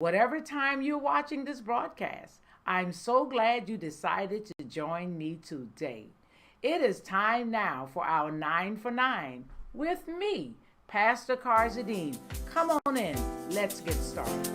Whatever time you're watching this broadcast, I'm so glad you decided to join me today. It is time now for our 9 for 9 with me, Pastor Karzadine. Come on in, let's get started.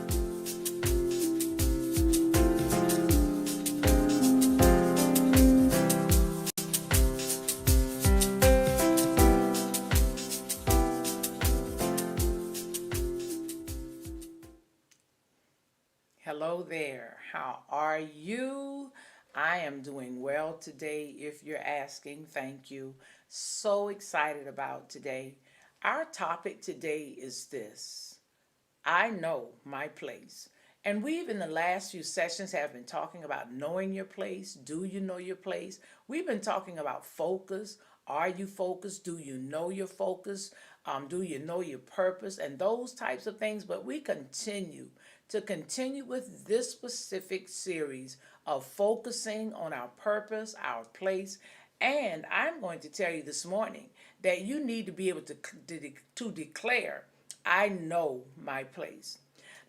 Hello there. How are you? I am doing well today. If you're asking, thank you. So excited about today. Our topic today is this: I know my place. And we've in the last few sessions have been talking about knowing your place. Do you know your place? We've been talking about focus. Are you focused? Do you know your focus? Do you know your purpose? And those types of things. But we continue with this specific series of focusing on our purpose, our place. And I'm going to tell you this morning that you need to be able to declare, I know my place.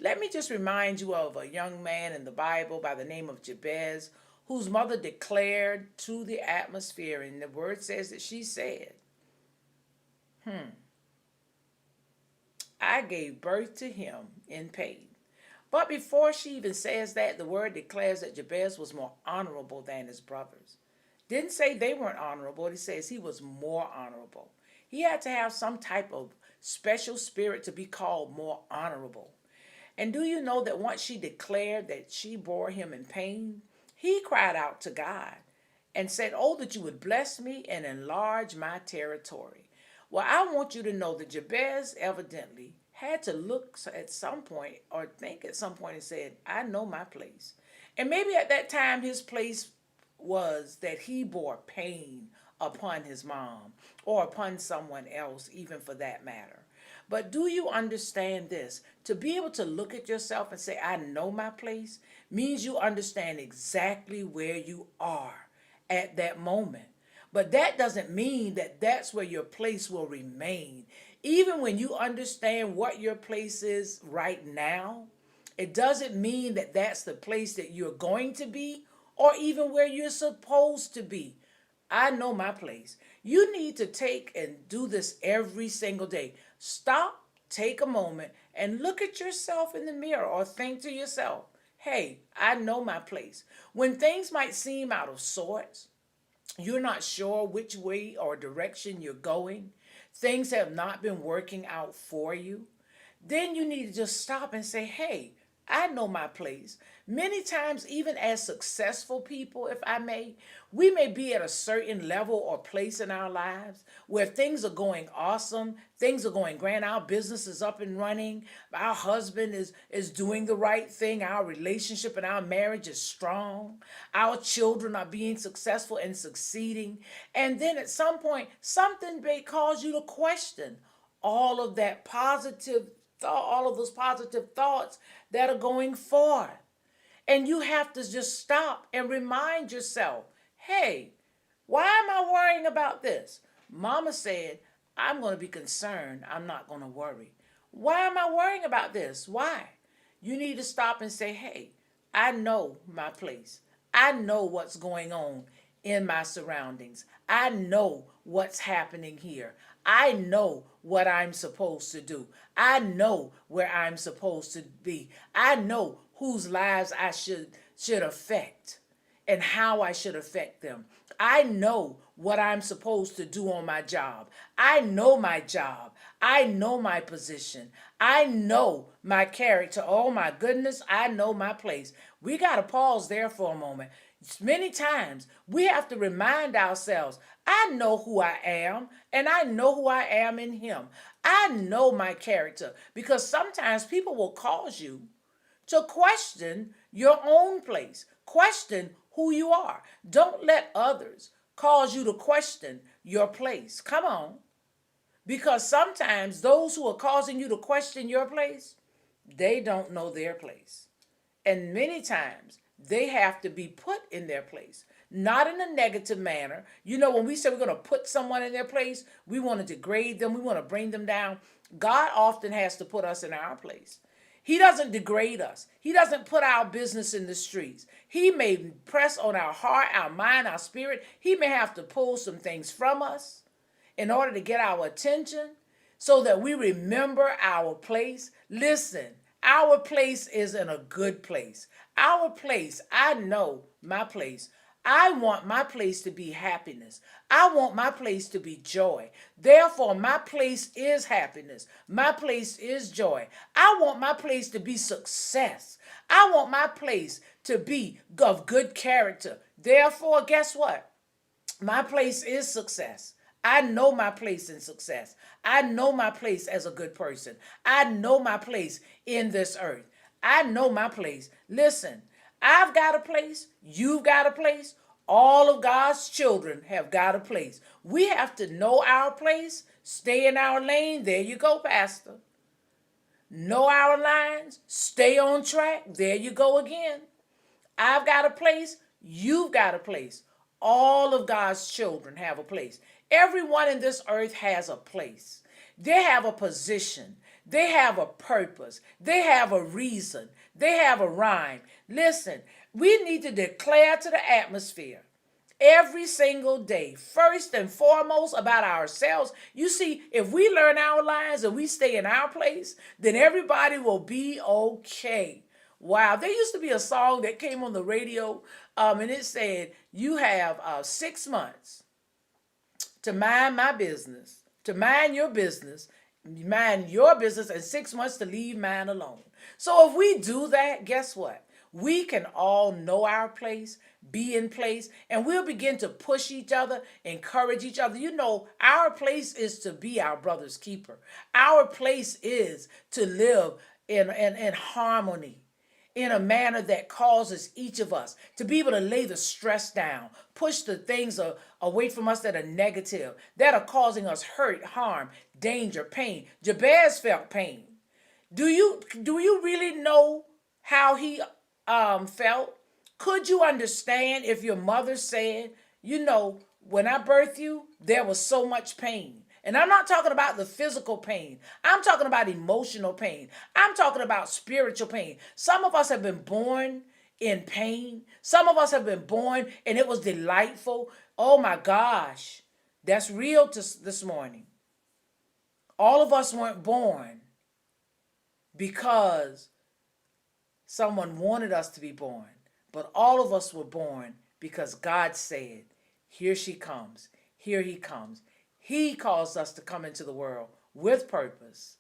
Let me just remind you of a young man in the Bible by the name of Jabez, whose mother declared to the atmosphere, and the word says that she said, I gave birth to him in pain. But before she even says that, the word declares that Jabez was more honorable than his brothers. Didn't say they weren't honorable, it says he was more honorable. He had to have some type of special spirit to be called more honorable. And do you know that once she declared that she bore him in pain, he cried out to God and said, oh, that you would bless me and enlarge my territory. Well, I want you to know that Jabez evidently had to look at some point or think at some point and said, I know my place. And maybe at that time his place was that he bore pain upon his mom or upon someone else, even for that matter. But do you understand this? To be able to look at yourself and say, I know my place, means you understand exactly where you are at that moment. But that doesn't mean that that's where your place will remain. Even when you understand what your place is right now, it doesn't mean that that's the place that you're going to be or even where you're supposed to be. I know my place. You need to take and do this every single day. Stop, take a moment, and look at yourself in the mirror or think to yourself, hey, I know my place. When things might seem out of sorts, you're not sure which way or direction you're going, things have not been working out for you, then you need to just stop and say, hey, I know my place. Many times, even as successful people, if I may, we may be at a certain level or place in our lives where things are going awesome, things are going grand, our business is up and running, our husband is doing the right thing, our relationship and our marriage is strong, our children are being successful and succeeding. And then at some point, something may cause you to question all of that positive thought, all of those positive thoughts that are going forth. And you have to just stop and remind yourself, hey, why am I worrying about this? Mama said, I'm going to be concerned. I'm not going to worry. Why am I worrying about this? Why? You need to stop and say, hey, I know my place. I know what's going on in my surroundings. I know what's happening here. I know what I'm supposed to do. I know where I'm supposed to be. I know whose lives I should affect and how I should affect them. I know what I'm supposed to do on my job. I know my job. I know my position. I know my character. Oh my goodness, I know my place. We got to pause there for a moment. Many times we have to remind ourselves, I know who I am and I know who I am in Him. I know my character, because sometimes people will cause you to question your own place, question who you are. Don't let others cause you to question your place. Come on. Because sometimes those who are causing you to question your place, they don't know their place. And many times they have to be put in their place, not in a negative manner. You know, when we say we're going to put someone in their place, we want to degrade them, we want to bring them down. God often has to put us in our place. He doesn't degrade us. He doesn't put our business in the streets. He may press on our heart, our mind, our spirit. He may have to pull some things from us in order to get our attention so that we remember our place. Listen, our place is in a good place. Our place, I know my place. I want my place to be happiness. I want my place to be joy. Therefore, my place is happiness. My place is joy. I want my place to be success. I want my place to be of good character. Therefore, guess what? My place is success. I know my place in success. I know my place as a good person. I know my place in this earth. I know my place. Listen, I've got a place. You've got a place. All of God's children have got a place. We have to know our place, stay in our lane. There you go, Pastor. Know our lines, stay on track. There you go again. I've got a place. You've got a place. All of God's children have a place. Everyone in this earth has a place. They have a position. They have a purpose. They have a reason. They have a rhyme. Listen, we need to declare to the atmosphere every single day, first and foremost about ourselves. You see, if we learn our lines and we stay in our place, then everybody will be okay. Wow, there used to be a song that came on the radio, and it said, you have 6 months to mind my business, to mind your business, and 6 months to leave mine alone. So if we do that, guess what? We can all know our place, be in place, and we'll begin to push each other, encourage each other. You know, our place is to be our brother's keeper. Our place is to live in harmony, in a manner that causes each of us to be able to lay the stress down, push the things away from us that are negative, that are causing us hurt, harm, danger, pain. Jabez felt pain. Do you really know how he felt? Could you understand if your mother said, you know, when I birthed you, there was so much pain? And I'm not talking about the physical pain. I'm talking about emotional pain. I'm talking about spiritual pain. Some of us have been born in pain. Some of us have been born and it was delightful. Oh my gosh, that's real this morning. All of us weren't born because someone wanted us to be born. But all of us were born because God said, here she comes, here he comes. He calls us to come into the world with purpose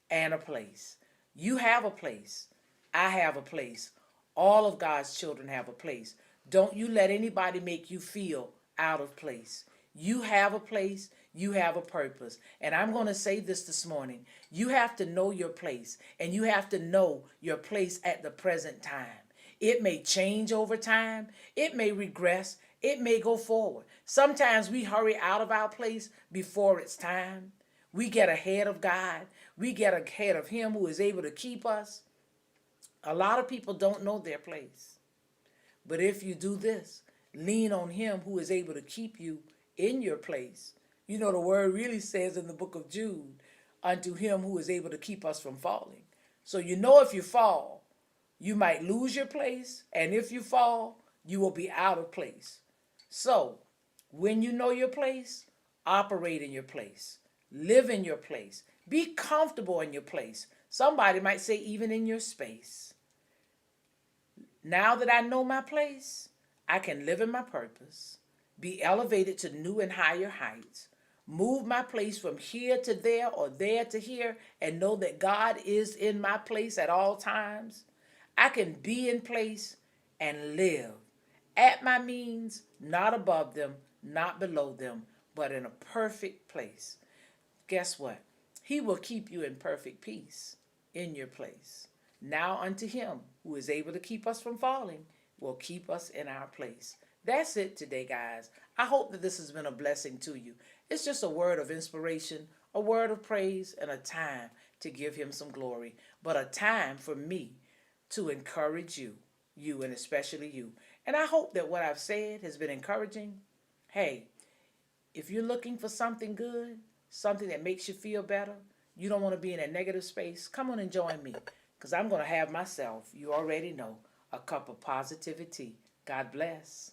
and a place. You have a place. I have a place. All of God's children have a place. Don't you let anybody make you feel out of place. You have a place. You have a purpose. And I'm going to say this morning. You have to know your place, and you have to know your place at the present time. It may change over time. It may regress. It may go forward. Sometimes we hurry out of our place before it's time. We get ahead of God. We get ahead of him who is able to keep us. A lot of people don't know their place. But if you do this, lean on him who is able to keep you in your place. You know, the word really says in the book of Jude, unto him who is able to keep us from falling. So you know if you fall, you might lose your place. And if you fall, you will be out of place. So when you know your place, operate in your place. Live in your place. Be comfortable in your place. Somebody might say even in your space. Now that I know my place, I can live in my purpose, be elevated to new and higher heights, move my place from here to there or there to here, and know that God is in my place at all times. I can be in place and live at my means, not above them, not below them, but in a perfect place. Guess what? He will keep you in perfect peace in your place. Now unto him who is able to keep us from falling will keep us in our place. That's it today, guys. I hope that this has been a blessing to you. It's just a word of inspiration, a word of praise, and a time to give him some glory, but a time for me to encourage you and especially you. And I hope that what I've said has been encouraging. Hey, if you're looking for something good, something that makes you feel better, you don't want to be in a negative space, come on and join me. because I'm going to have myself, you already know, a cup of positivity. God bless.